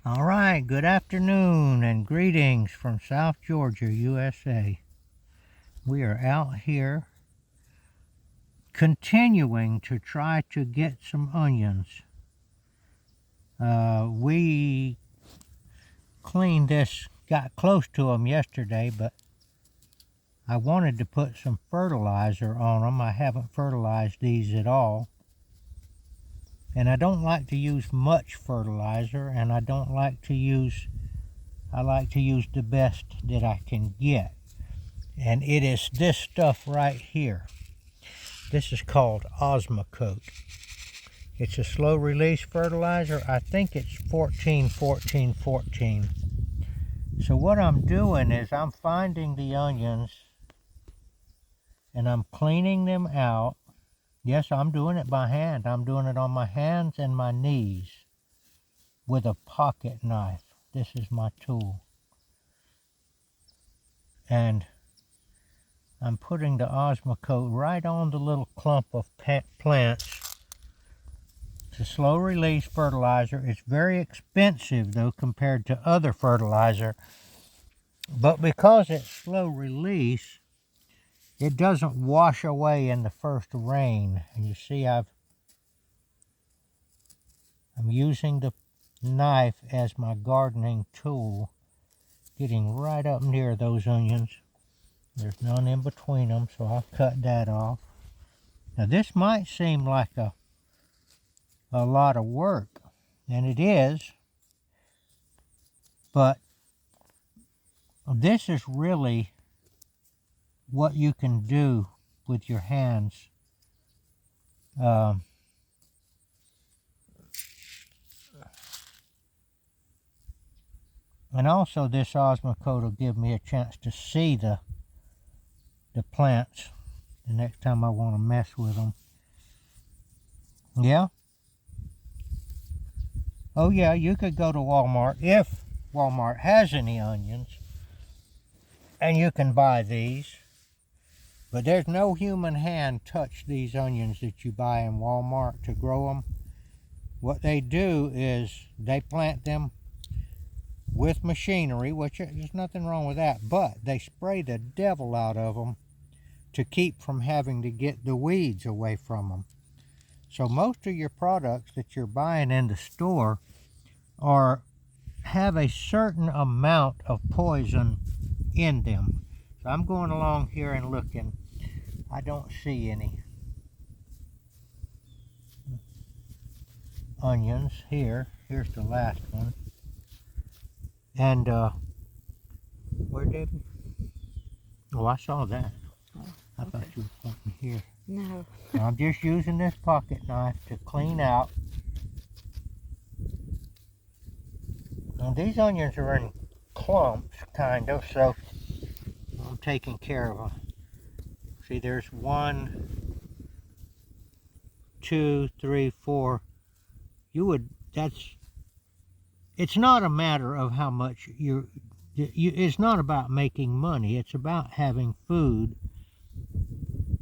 All right, good afternoon and greetings from South Georgia, USA. We are out here continuing to try to get some onions. We cleaned this, got close to them yesterday, but I wanted to put some fertilizer on them. I haven't fertilized these at all. And I don't like to use much fertilizer, and I like to use the best that I can get. And it is this stuff right here. This is called Osmocote. It's a slow release fertilizer. I think it's 14-14-14. So what I'm doing is I'm finding the onions and I'm cleaning them out. Yes, I'm doing it by hand. I'm doing it on my hands and my knees with a pocket knife. This is my tool. And I'm putting the Osmocote right on the little clump of plants. It's a slow release fertilizer. It's very expensive though compared to other fertilizer. But because it's slow release, it doesn't wash away in the first rain. And you see I'm using the knife as my gardening tool, getting right up near those onions. There's none in between them, so I'll cut that off. Now this might seem like a lot of work, and it is, but this is really what you can do with your hands. And also this Osmocote will give me a chance to see the plants the next time I want to mess with them. Yeah? Oh yeah, you could go to Walmart, if Walmart has any onions, and you can buy these. But there's no human hand touched these onions that you buy in Walmart to grow them. What they do is they plant them with machinery, which there's nothing wrong with that, but they spray the devil out of them to keep from having to get the weeds away from them. So most of your products that you're buying in the store have a certain amount of poison in them. So I'm going along here and looking. I don't see any onions here. Here's the last one. And where, Debbie? Oh, I saw that. I thought you were pointing here. No. I'm just using this pocket knife to clean out. Now, these onions are in clumps, kind of, so I'm taking care of them. See, there's 1, 2, 3, 4. It's not a matter of how much it's not about making money. It's about having food.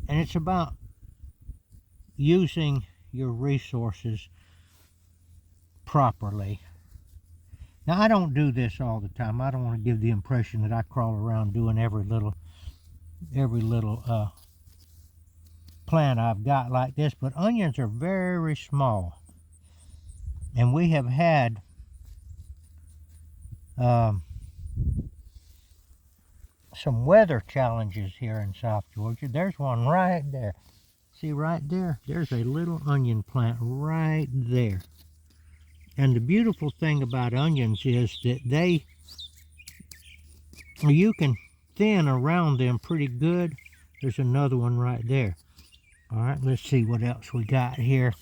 And it's about using your resources properly. Now, I don't do this all the time. I don't want to give the impression that I crawl around doing every little plant I've got like this, but onions are very small. And we have had some weather challenges here in South Georgia. There's one right there. See right there? There's a little onion plant right there. And the beautiful thing about onions is that you can thin around them pretty good. There's another one right there. All right, let's see what else we got here.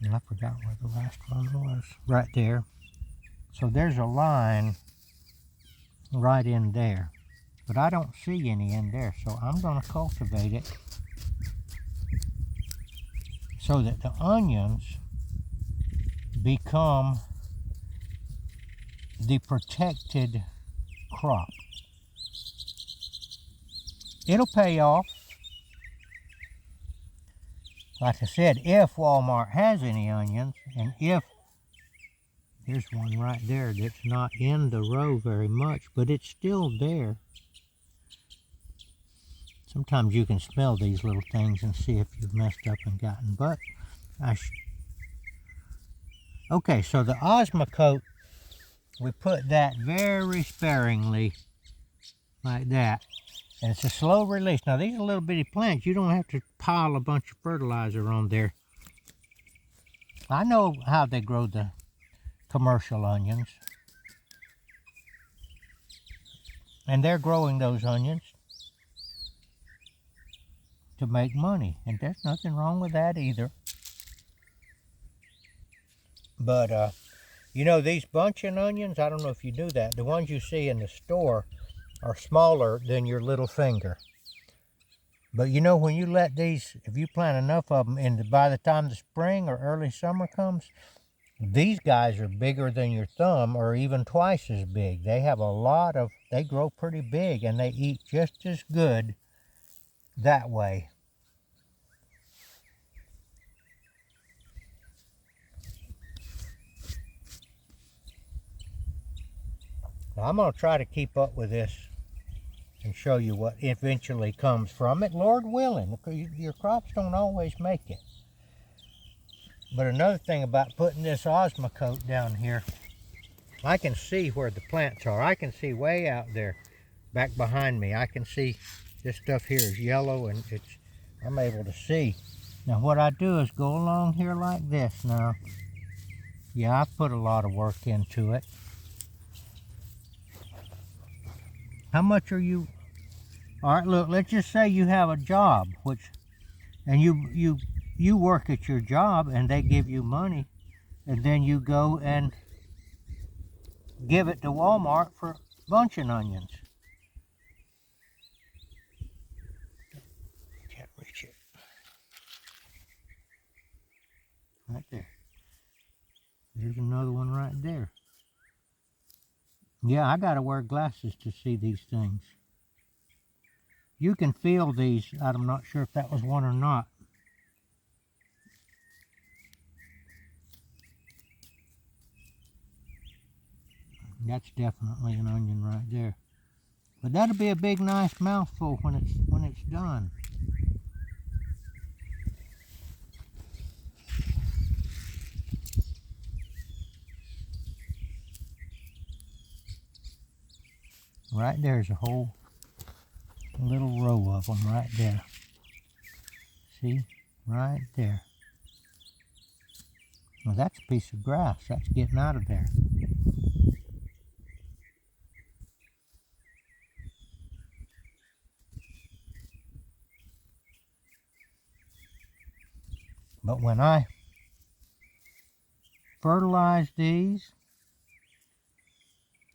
And I forgot where the last one was. Right there. So there's a line right in there. But I don't see any in there, so I'm going to cultivate it so that the onions become the protected crop. It'll pay off. like I said, if Walmart has any onions, and if there's one right there that's not in the row very much, but it's still there. Sometimes you can smell these little things and see if you've messed up and gotten, but okay, so the Osmocote, we put that very sparingly like that. And it's a slow release. Now these are little bitty plants. You don't have to pile a bunch of fertilizer on there. I know how they grow the commercial onions. And they're growing those onions to make money. And there's nothing wrong with that either. But, you know, these bunching onions, I don't know if you do that. The ones you see in the store are smaller than your little finger. But you know, when you let these, if you plant enough of them, and by the time the spring or early summer comes, these guys are bigger than your thumb or even twice as big. They have a lot of, they grow pretty big and they eat just as good that way. Now, I'm going to try to keep up with this and show you what eventually comes from it, Lord willing. Your crops don't always make it. But another thing about putting this Osmocote down here, I can see where the plants are. I can see way out there, back behind me. I can see this stuff here is yellow, and I'm able to see. Now what I do is go along here like this now. Yeah, I put a lot of work into it. How much are you? All right, look, let's just say you have a job, and you work at your job and they give you money, and then you go and give it to Walmart for bunching onions. Can't reach it. Right there. There's another one right there. Yeah, I gotta wear glasses to see these things. You can feel these. I'm not sure if that was one or not. That's definitely an onion right there. But that'll be a big, nice mouthful when it's done. Right there's a whole little row of them right there. See? Right there. Well, that's a piece of grass. That's getting out of there. But when I fertilize these,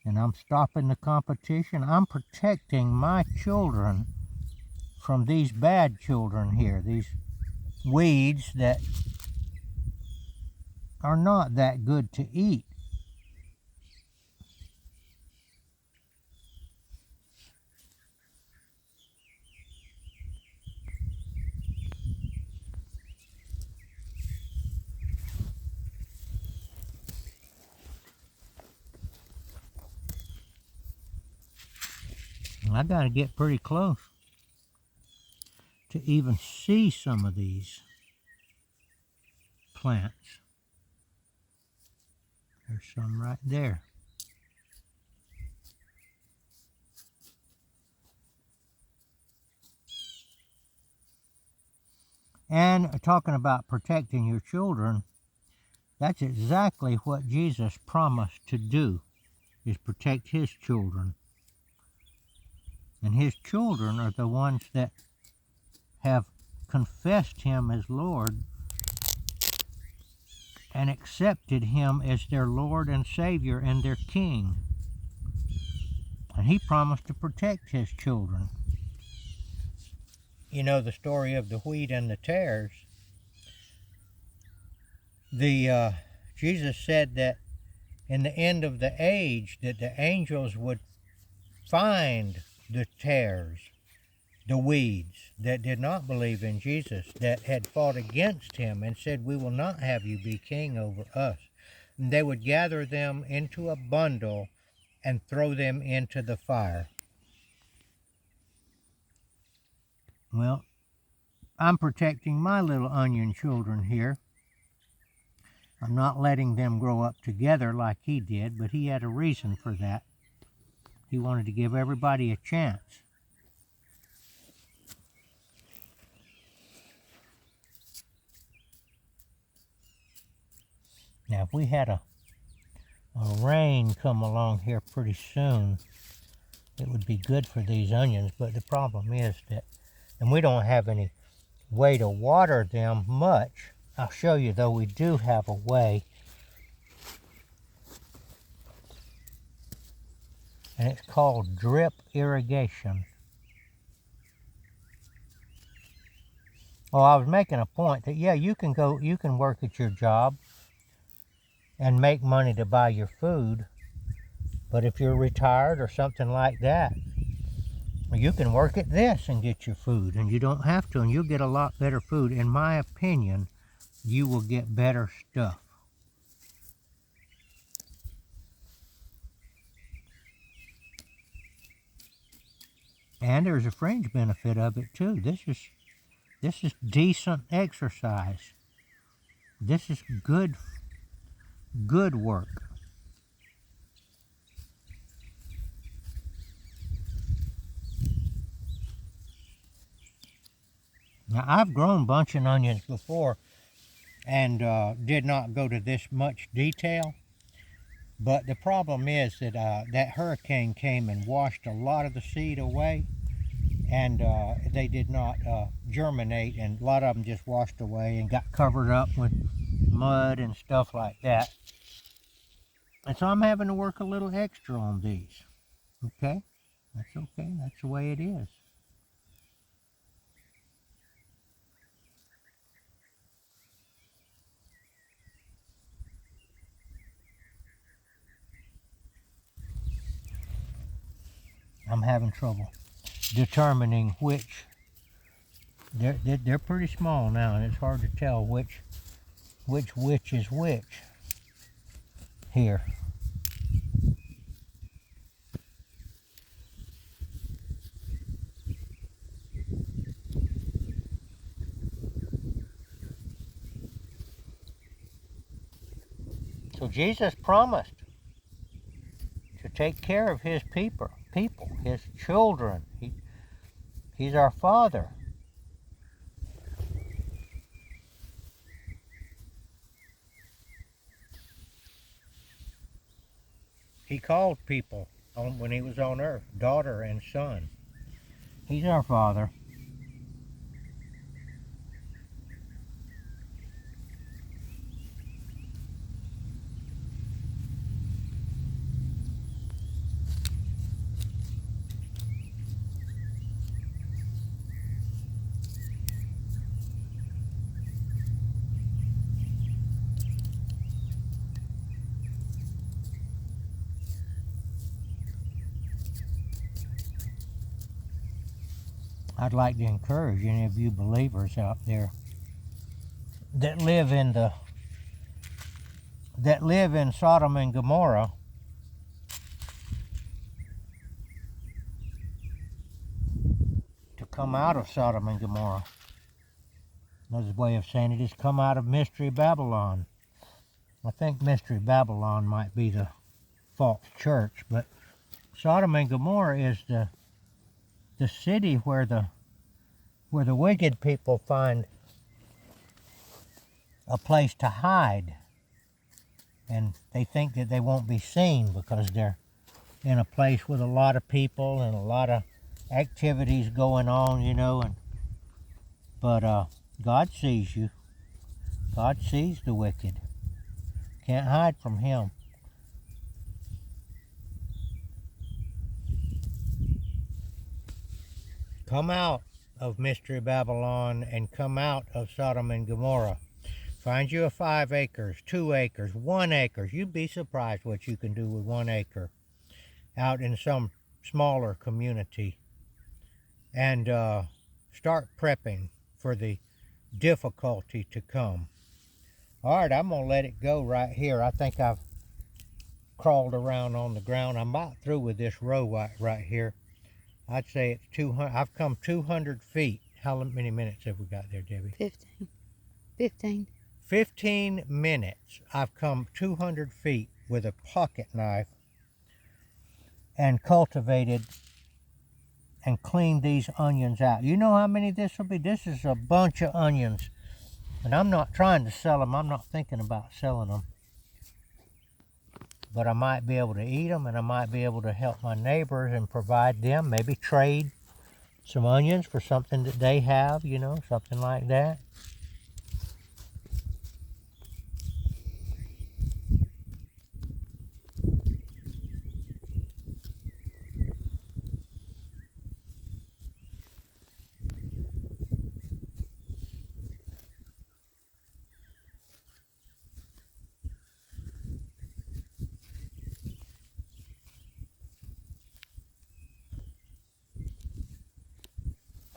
and I'm stopping the competition, I'm protecting my children from these bad children here, these weeds that are not that good to eat. I got to get pretty close to even see some of these plants. There's some right there. And talking about protecting your children, that's exactly what Jesus promised to do, is protect his children. And his children are the ones that have confessed him as Lord and accepted him as their Lord and Savior and their King. And he promised to protect his children. You know the story of the wheat and the tares. Jesus said that in the end of the age that the angels would find the tares the weeds that did not believe in Jesus, that had fought against him and said, "We will not have you be king over us." And they would gather them into a bundle and throw them into the fire. Well, I'm protecting my little onion children here. I'm not letting them grow up together like he did, but he had a reason for that. He wanted to give everybody a chance. Now, if we had a rain come along here pretty soon, it would be good for these onions, but the problem is that, and we don't have any way to water them much. I'll show you though, we do have a way, and it's called drip irrigation. Well, I was making a point that, yeah, you can work at your job and make money to buy your food, but if you're retired or something like that, you can work at this and get your food, and you don't have to, and you'll get a lot better food. In my opinion, you will get better stuff. And there's a fringe benefit of it too. This is decent exercise. This is good work. Now, I've grown bunching onions before and did not go to this much detail. But the problem is that that hurricane came and washed a lot of the seed away, and they did not germinate, and a lot of them just washed away and got covered up with mud and stuff like that. And so I'm having to work a little extra on these. Okay? That's okay. That's the way it is. I'm having trouble determining which. They're pretty small now, and it's hard to tell which is which here. So Jesus promised to take care of his people, his children. He's our Father. He called people when he was on earth, daughter and son. He's our Father. I'd like to encourage any of you believers out there that live in Sodom and Gomorrah to come out of Sodom and Gomorrah. Another way of saying it is come out of Mystery Babylon. I think Mystery Babylon might be the false church, but Sodom and Gomorrah is the city where the wicked people find a place to hide, and they think that they won't be seen because they're in a place with a lot of people and a lot of activities going on, but God sees you. God sees the wicked. Can't hide from him. Come out of Mystery Babylon and come out of Sodom and Gomorrah. Find you a 5 acres, 2 acres, 1 acre. You'd be surprised what you can do with 1 acre out in some smaller community. and start prepping for the difficulty to come. All right, I'm going to let it go right here. I think I've crawled around on the ground. I'm about through with this row right here. I'd say it's 200. I've come 200 feet. How many minutes have we got there, Debbie? 15 minutes. I've come 200 feet with a pocket knife and cultivated and cleaned these onions out. You know how many this will be? This is a bunch of onions. And I'm not trying to sell them. I'm not thinking about selling them. But I might be able to eat them, and I might be able to help my neighbors and provide them, maybe trade some onions for something that they have, you know, something like that.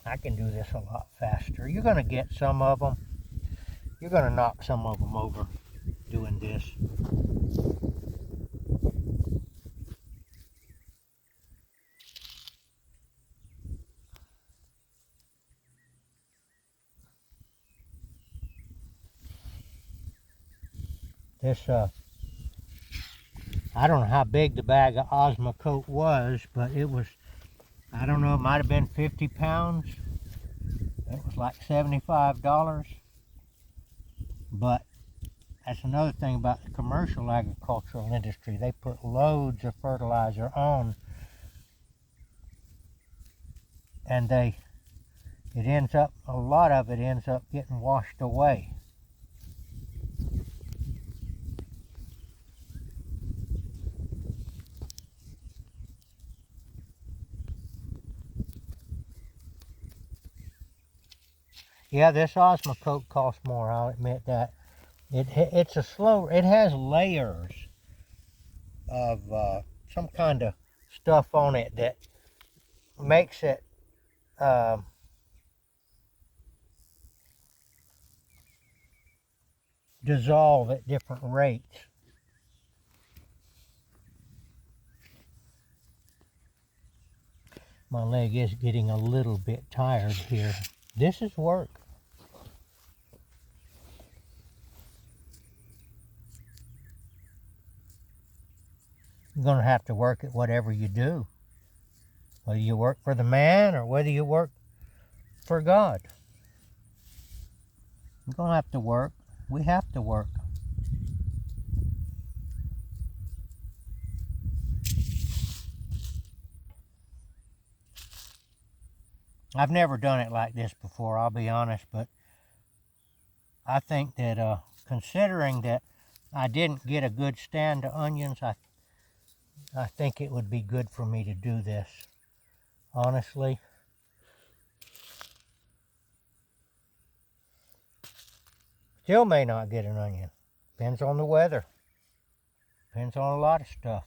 I can do this a lot faster. You're going to get some of them. You're going to knock some of them over doing this. This, I don't know how big the bag of Osmocote was, but it was, I don't know, it might have been 50 pounds. It was like $75. But that's another thing about the commercial agricultural industry. They put loads of fertilizer on, and it ends up, a lot of it ends up getting washed away. Yeah, this Osmocote costs more, I'll admit that. It's a slow, it has layers of some kind of stuff on it that makes it dissolve at different rates. My leg is getting a little bit tired here. This is work. You're going to have to work at whatever you do. Whether you work for the man or whether you work for God. You're going to have to work. We have to work. I've never done it like this before, I'll be honest, but I think that considering that I didn't get a good stand of onions, I think it would be good for me to do this, honestly. Still may not get an onion. Depends on the weather. Depends on a lot of stuff.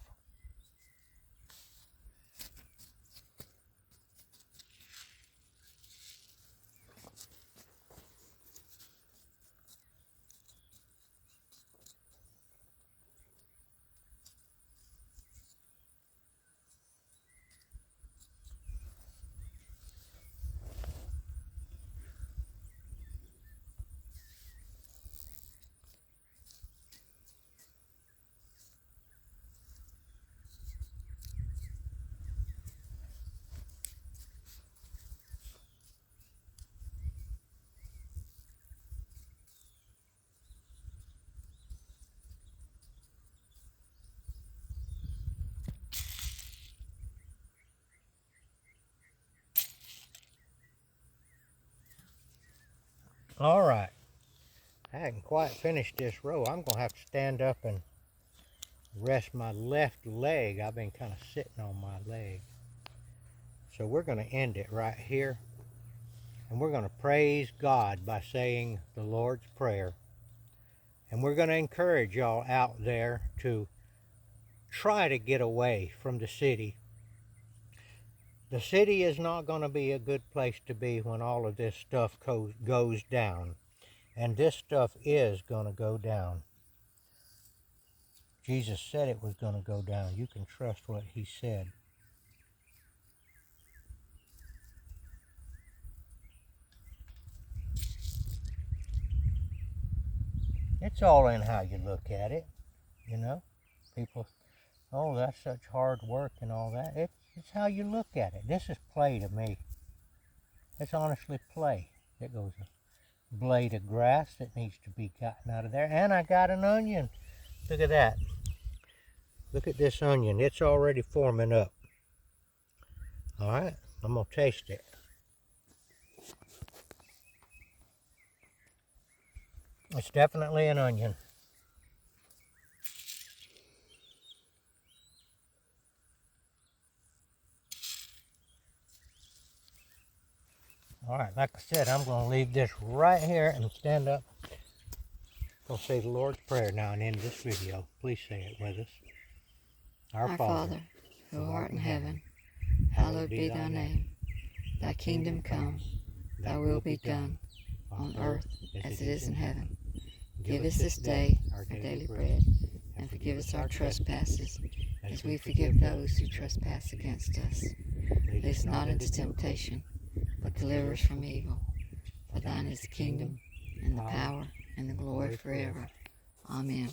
All right. I hadn't quite finished this row. I'm going to have to stand up and rest my left leg. I've been kind of sitting on my leg. So we're going to end it right here. And we're going to praise God by saying the Lord's Prayer. And we're going to encourage y'all out there to try to get away from the city. The city is not going to be a good place to be when all of this stuff goes down. And this stuff is going to go down. Jesus said it was going to go down. You can trust what he said. It's all in how you look at it, you know. People, oh, that's such hard work and all that. It's how you look at it. This is play to me. It's honestly play. There goes a blade of grass that needs to be gotten out of there. And I got an onion. Look at that. Look at this onion. It's already forming up. All right, I'm going to taste it. It's definitely an onion. All right, like I said, I'm going to leave this right here and stand up. I'm going to say the Lord's Prayer now and end this video. Please say it with us. Our Father, who art in heaven, hallowed be thy name. Thy kingdom come, thy will be done, on earth as it is in heaven. Give us this day our daily bread, and forgive us our trespasses, as we forgive those who trespass against us. Lead us not into temptation, but deliver us from evil. For thine is the kingdom, and the power, and the glory forever. Amen.